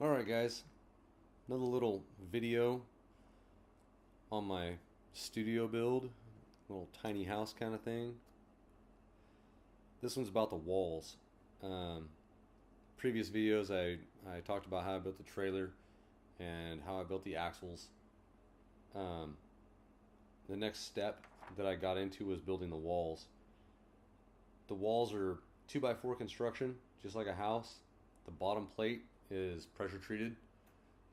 Alright guys, another little video on my studio build, little tiny house kind of thing. This one's about the walls. Um, Previous videos I talked about how I built the trailer and how I built the axles. Um, the next step that I got into was building the walls. The walls are 2x4 construction, just like a house. The bottom plate is pressure treated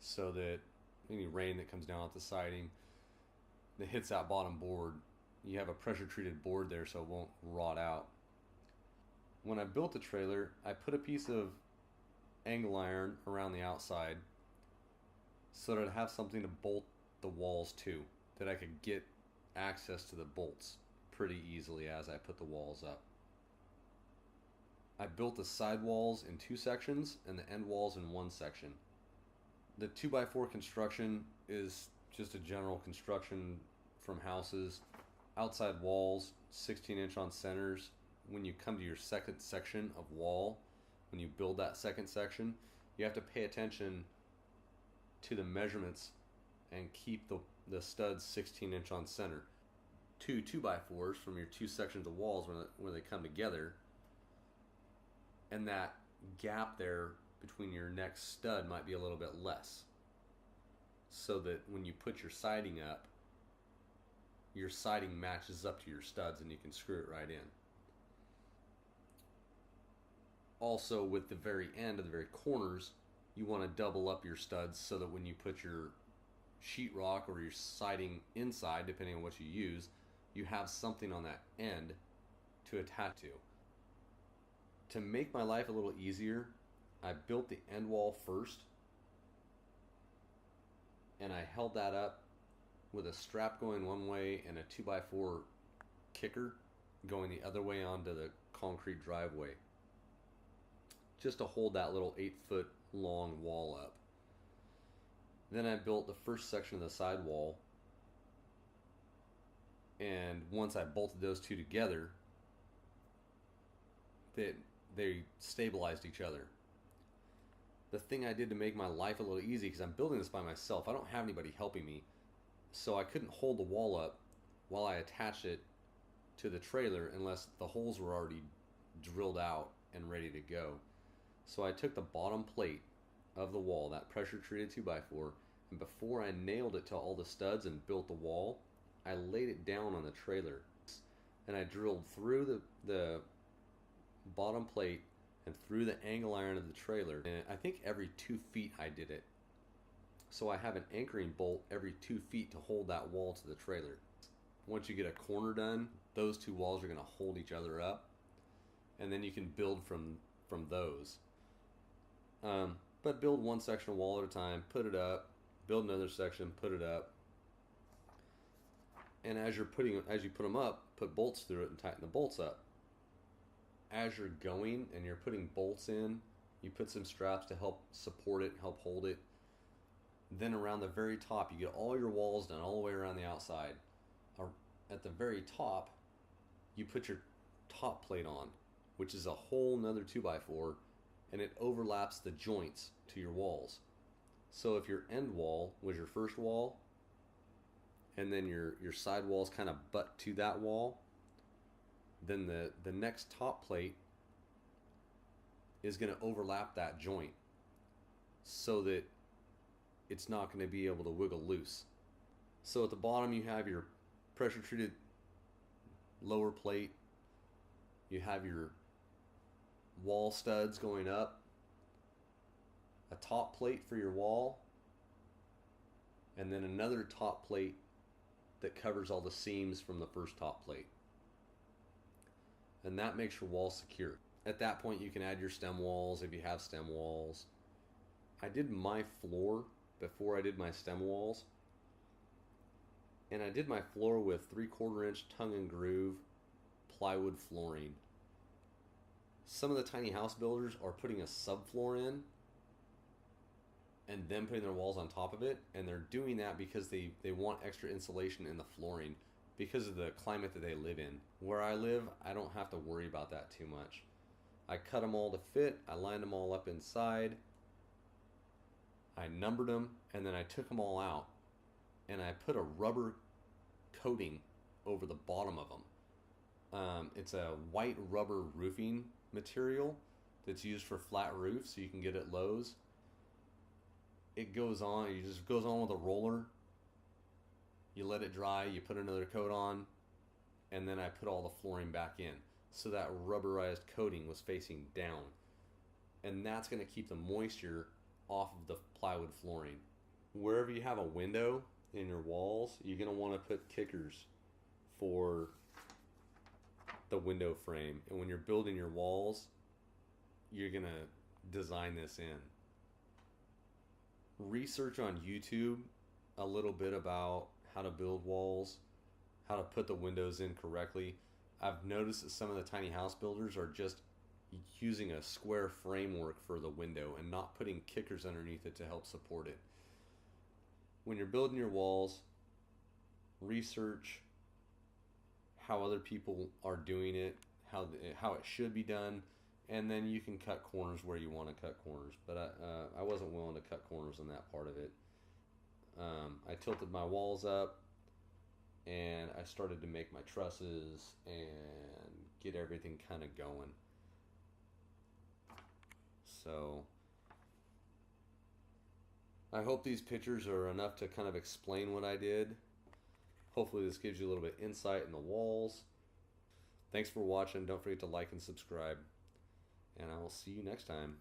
so that any rain that comes down at the siding that hits that bottom board, you have a pressure treated board there so it won't rot out. When I built the trailer, I put a piece of angle iron around the outside so that I'd have something to bolt the walls to, that I could get access to the bolts pretty easily as I put the walls up. I built the side walls in 2 sections and the end walls in 1 section. The 2x4 construction is just a general construction from houses. Outside walls, 16-inch on centers. When you come to your second section of wall, when you build that second section, you have to pay attention to the measurements and keep the studs 16-inch on center. 2 2x4s from your 2 sections of walls when they come together, and that gap there between your next stud might be a little bit less, so that when you put your siding up, your siding matches up to your studs and you can screw it right in. Also, with the very end of the very corners, you want to double up your studs so that when you put your sheetrock or your siding inside, depending on what you use, you have something on that end to attach to. To make my life a little easier, I built the end wall first, and I held that up with a strap going one way and a 2x4 kicker going the other way onto the concrete driveway, just to hold that little 8-foot long wall up. Then I built the first section of the side wall, and once I bolted those two together, they stabilized each other. The thing I did to make my life a little easy, because I'm building this by myself, I don't have anybody helping me, so I couldn't hold the wall up while I attached it to the trailer unless the holes were already drilled out and ready to go. So I took the bottom plate of the wall, that pressure treated 2x4, and before I nailed it to all the studs and built the wall, I laid it down on the trailer, and I drilled through the bottom plate and through the angle iron of the trailer, and I think every 2 feet I did it. So I have an anchoring bolt every 2 feet to hold that wall to the trailer. Once you get a corner done, those 2 walls are going to hold each other up, and then you can build from those. But build 1 section of wall at a time, put it up, build another section, put it up, and as you put them up, put bolts through it and tighten the bolts up. As you're going and you're putting bolts in, you put some straps to help support it, help hold it. Then around the very top, you get all your walls done all the way around the outside. At the very top, you put your top plate on, which is a whole nother 2x4, and it overlaps the joints to your walls. So if your end wall was your first wall, and then your side walls kind of butt to that wall, then the next top plate is going to overlap that joint so that it's not going to be able to wiggle loose. So at the bottom you have your pressure treated lower plate, you have your wall studs going up, a top plate for your wall, and then another top plate that covers all the seams from the first top plate. And that makes your wall secure. At that point you can add your stem walls if you have stem walls. I did my floor before I did my stem walls, and I did my floor with 3/4 inch tongue and groove plywood flooring. Some of the tiny house builders are putting a subfloor in and then putting their walls on top of it, and they're doing that because they want extra insulation in the flooring because of the climate that they live in. Where I live, I don't have to worry about that too much. I cut them all to fit, I lined them all up inside, I numbered them, and then I took them all out, and I put a rubber coating over the bottom of them. It's a white rubber roofing material that's used for flat roofs, so you can get it at Lowe's. It goes on. It just goes on with a roller. You let it dry. You put another coat on, and then I put all the flooring back in, so that rubberized coating was facing down, and that's going to keep the moisture off of the plywood flooring. Wherever you have a window in your walls, you're going to want to put kickers for the window frame. And when you're building your walls, you're going to design this in. Research on YouTube a little bit about how to build walls, how to put the windows in correctly. I've noticed that some of the tiny house builders are just using a square framework for the window and not putting kickers underneath it to help support it. When you're building your walls, research how other people are doing it, how it should be done, and then you can cut corners where you want to cut corners. But I wasn't willing to cut corners on that part of it. I tilted my walls up, and I started to make my trusses and get everything kind of going. So I hope these pictures are enough to kind of explain what I did. Hopefully this gives you a little bit of insight in the walls. Thanks for watching. Don't forget to like and subscribe, and I will see you next time.